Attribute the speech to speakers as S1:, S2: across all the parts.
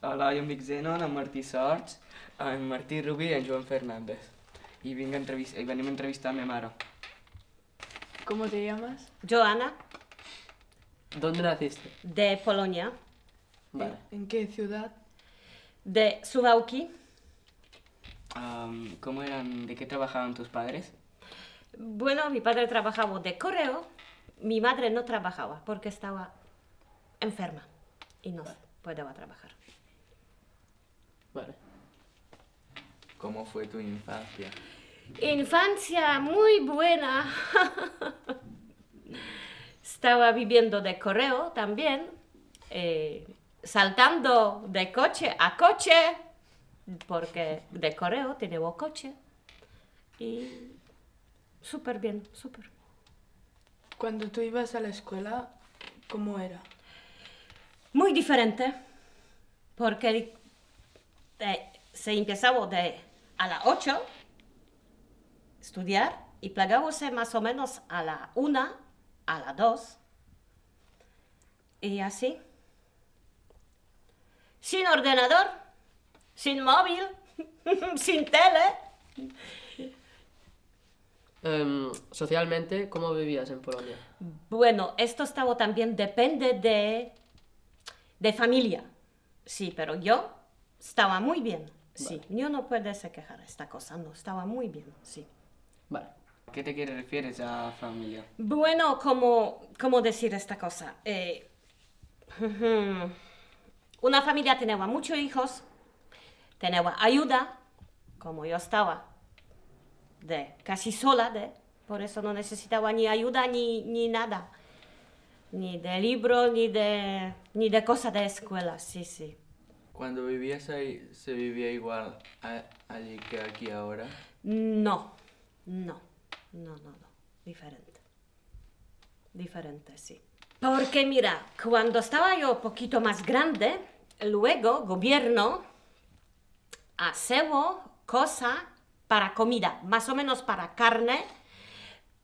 S1: Hola, jo em dic Zenon, en Martí Sorts, en Martí Rubí i en Joan Fernández. I venim a entrevistar a mi mare.
S2: ¿Cómo te llamas?
S3: Joana,
S4: ¿Dónde naciste?
S3: de Polonia,
S4: Vale.
S2: ¿En qué ciudad?
S3: de Suwałki.
S1: ¿De qué trabajaban tus padres?
S3: Bueno, mi padre trabajaba de correo, mi madre no trabajaba porque estaba enferma y no podía trabajar.
S4: Vale.
S5: ¿Cómo fue tu infancia?
S3: Infancia muy buena. Estaba viviendo de correo también, saltando de coche a coche, porque de correo tenemos coche. Y súper bien, súper.
S2: Cuando tú ibas a la escuela, ¿cómo era?
S3: Muy diferente, porque se empezaba a las 8 estudiar y plagábase más o menos a la 1, a las 2 y así. Sin ordenador, sin móvil, sin tele.
S4: Socialmente, ¿cómo vivías en Polonia?
S3: Bueno, esto estaba también depende de familia. Sí, pero yo estaba muy bien. Sí,
S4: Vale.
S3: yo no puedo se quejar esta cosa, no, estaba muy bien, sí.
S4: Vale.
S1: ¿A qué te refieres a familia?
S3: Bueno, ¿cómo decir esta cosa? Una familia tenía muchos hijos, tenía ayuda, como yo estaba casi sola, por eso no necesitaba ni ayuda ni nada, ni de libro, ni de cosas de escuela, sí, sí.
S5: Cuando vivías ahí, ¿se vivía igual allí que aquí ahora?
S3: No, diferente. Diferente, sí. Porque mira, cuando estaba yo un poquito más grande, luego gobierno hacía cosas para comida, más o menos para carne,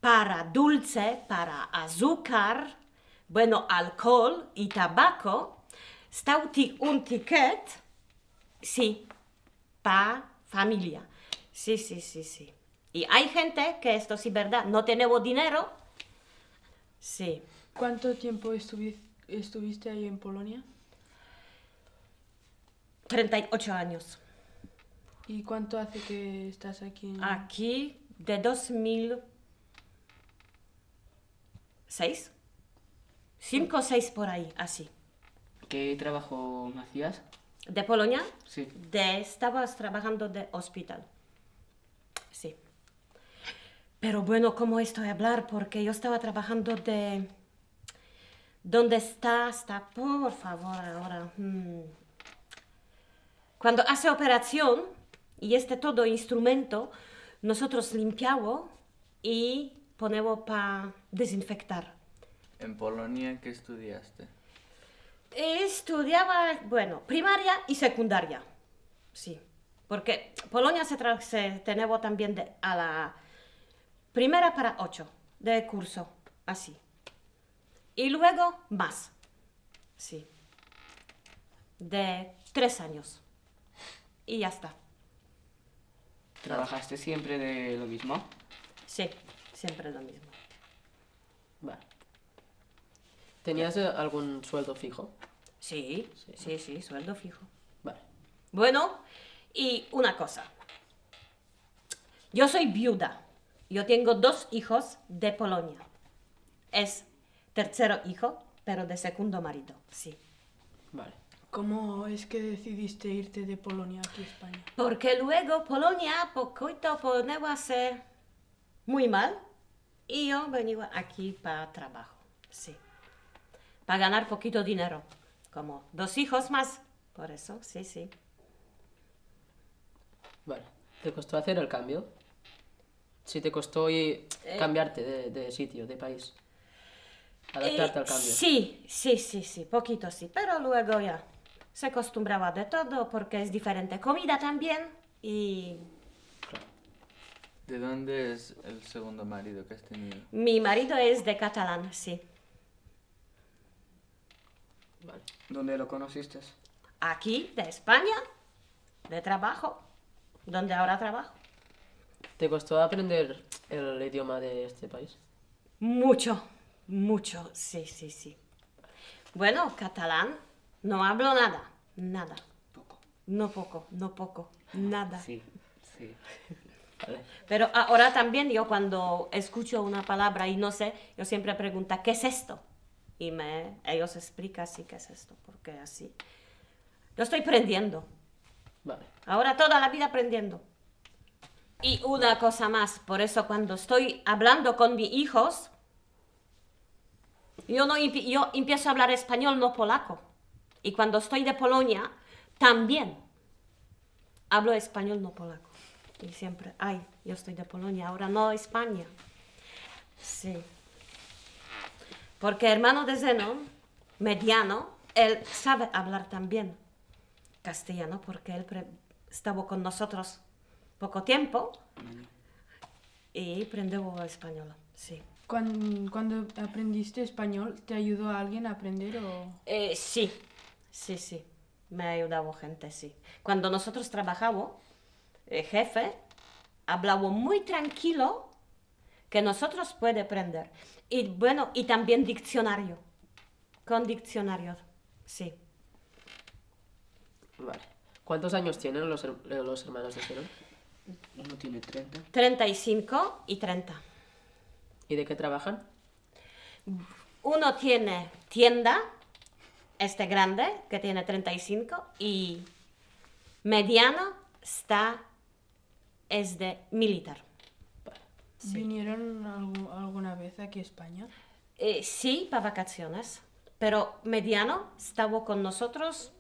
S3: para dulce, para azúcar, bueno, alcohol y tabaco. Está un ticket, sí, para familia. Sí, sí, sí, sí. Y hay gente que esto sí es verdad, no tenemos dinero. Sí.
S2: ¿Cuánto tiempo estuviste ahí en Polonia?
S3: 38 años.
S2: ¿Y cuánto hace que estás aquí?
S3: Aquí de 2006. 5 o 6 por ahí, así.
S1: ¿Qué trabajo hacías?
S3: ¿De Polonia?
S1: Sí.
S3: Estabas trabajando de hospital. Sí. Pero bueno, ¿cómo estoy a hablar? Porque yo estaba trabajando de... ¿Dónde está? Por favor, ahora. Cuando hace operación y todo instrumento, nosotros limpiamos y ponemos para desinfectar.
S5: ¿En Polonia qué estudiaste?
S3: Estudiaba, bueno, primaria y secundaria. Sí. Porque Polonia se tenía también a la primera para 8 de curso, así. Y luego más, sí, de 3 años. Y ya está.
S1: ¿Trabajaste siempre de lo mismo?
S3: Sí, siempre lo mismo.
S4: Vale. ¿Tenías algún sueldo fijo?
S3: Sí, sí, sueldo fijo.
S4: Vale.
S3: Bueno, y una cosa. Yo soy viuda. Yo tengo 2 hijos de Polonia. Es tercero hijo, pero de segundo marido, sí.
S4: Vale.
S2: ¿Cómo es que decidiste irte de Polonia aquí a España?
S3: Porque luego Polonia poquito ponerse muy mal y yo venía aquí para trabajo, sí. Para ganar poquito dinero, como 2 hijos más, por eso, sí, sí.
S4: Vale. ¿Te costó hacer el cambio? Si te costó cambiarte de sitio, de país. Adaptarte al cambio.
S3: Sí, poquito sí, pero luego ya se acostumbraba de todo porque es diferente comida también y...
S5: ¿De dónde es el segundo marido que has tenido?
S3: Mi marido es de catalán, sí.
S4: Vale.
S1: ¿Dónde lo conociste?
S3: aquí, de España, de trabajo, donde ahora trabajo.
S4: ¿Te costó aprender el idioma de este país?
S3: Mucho, mucho, sí, sí, sí. Bueno, catalán, no hablo nada, nada.
S1: Poco.
S3: No poco, no poco, nada.
S1: Sí, sí.
S4: Vale.
S3: Pero ahora también yo cuando escucho una palabra y no sé, yo siempre pregunto, ¿qué es esto? Y ellos explican así qué es esto, porque así. Yo estoy aprendiendo.
S4: Vale.
S3: Ahora toda la vida aprendiendo. Y una cosa más, por eso cuando estoy hablando con mis hijos, yo empiezo a hablar español, no polaco. Y cuando estoy de Polonia, también hablo español, no polaco. Y siempre, ay, yo estoy de Polonia, ahora no España. Sí. Porque hermano de Zenon, mediano, él sabe hablar también castellano, porque él estaba con nosotros poco tiempo y aprendió español, sí.
S2: Cuando aprendiste español, ¿te ayudó a alguien a aprender o...?
S3: Sí, sí, sí, me ha ayudado gente, sí. Cuando nosotros trabajábamos, el jefe hablaba muy tranquilo que nosotros puede aprender. Y bueno, y también diccionario, con diccionario, sí.
S4: Vale. ¿Cuántos años tienen los hermanos de Zenon?
S1: Uno tiene 30.
S3: 35 y 30.
S4: ¿Y de qué trabajan?
S3: Uno tiene tienda, este grande, que tiene 35, y mediano es de militar.
S2: ¿Vinieron alguna vez aquí a España?
S3: Sí, para vacaciones, pero mediano estaba con nosotros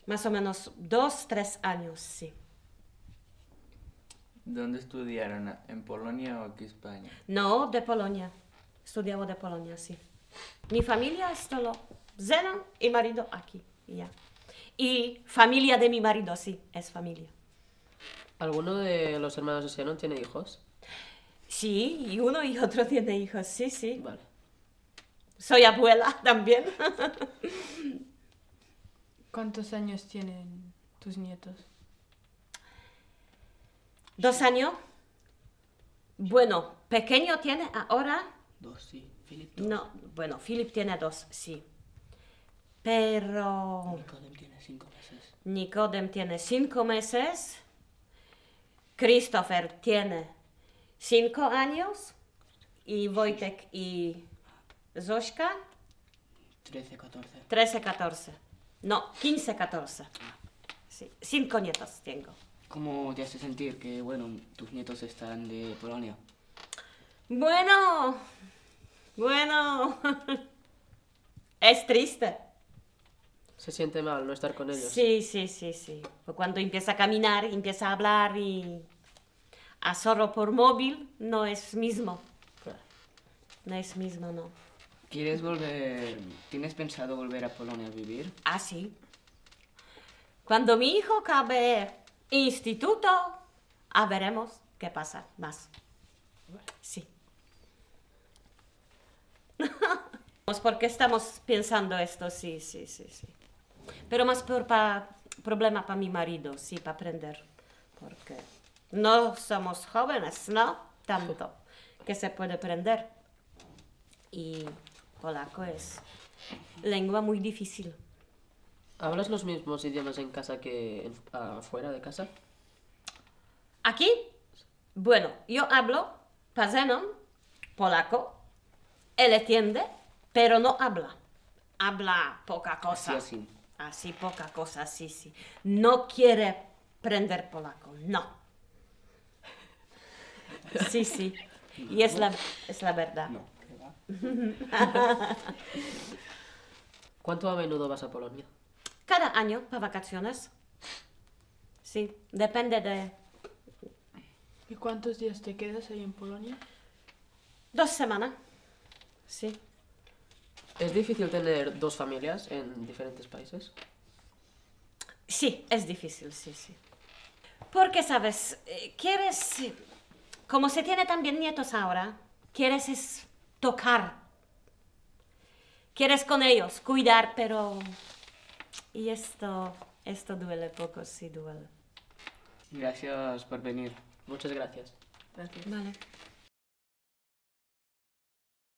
S3: más o menos 2, 3 años, sí.
S5: ¿Dónde estudiaron? ¿En Polonia o aquí en España?
S3: No, de Polonia. Estudiaba de Polonia, sí. Mi familia es solo Zenon y marido aquí, y ya. Y familia de mi marido, sí, es familia.
S4: ¿Alguno de los hermanos de Zenon tiene hijos?
S3: Sí, y uno y otro tiene hijos, sí, sí.
S4: Vale.
S3: Soy abuela también.
S2: ¿Cuántos años tienen tus nietos?
S3: 2 años. Bueno, pequeño tiene ahora.
S1: 2, sí. Philip, 2.
S3: No, bueno, Philip tiene 2, sí. Pero
S1: Nicodem tiene 5 meses.
S3: Nicodem tiene 5 meses. Christopher tiene 5 años. Y Wojtek y Zośka
S1: 13, 14.
S3: 13, 14. No, 15, 14. Sí, 5 nietos tengo.
S1: ¿Cómo te hace sentir que, bueno, tus nietos están de Polonia?
S3: Bueno, es triste.
S4: ¿Se siente mal no estar con ellos?
S3: Sí, sí, sí, sí. Cuando empieza a caminar, empieza a hablar y a solo por móvil, no es mismo.
S4: Claro.
S3: No es mismo, no.
S1: ¿Quieres volver? ¿Tienes pensado volver a Polonia a vivir?
S3: Ah, sí. Cuando mi hijo acabe instituto, veremos qué pasa más. Sí. ¿Por qué estamos pensando esto? Sí, sí, sí, sí. Pero más por problema para mi marido, sí, para aprender. Porque no somos jóvenes, ¿no? Tanto que se puede aprender. Y polaco es lengua muy difícil.
S4: ¿Hablas los mismos idiomas en casa que afuera de casa?
S3: Aquí, bueno, yo hablo para Zenon, polaco, él entiende, pero no habla. Habla poca cosa.
S1: Así.
S3: Así, poca cosa, sí, sí. No quiere aprender polaco, no. Sí, sí. Y es la verdad.
S1: No, ¿qué va?
S4: ¿Cuánto a menudo vas a Polonia?
S3: Cada año para vacaciones. Sí, depende de
S2: ¿Y cuántos días te quedas ahí en Polonia?
S3: 2 semanas. Sí.
S4: ¿Es difícil tener dos familias en diferentes países?
S3: Sí, es difícil, sí, sí. Porque, ¿sabes? Quieres, como se tiene también nietos ahora, quieres tocar. Quieres con ellos, cuidar, pero Y esto duele poco, sí duele.
S1: Gracias por venir.
S4: Muchas gracias.
S2: Gracias.
S3: Vale.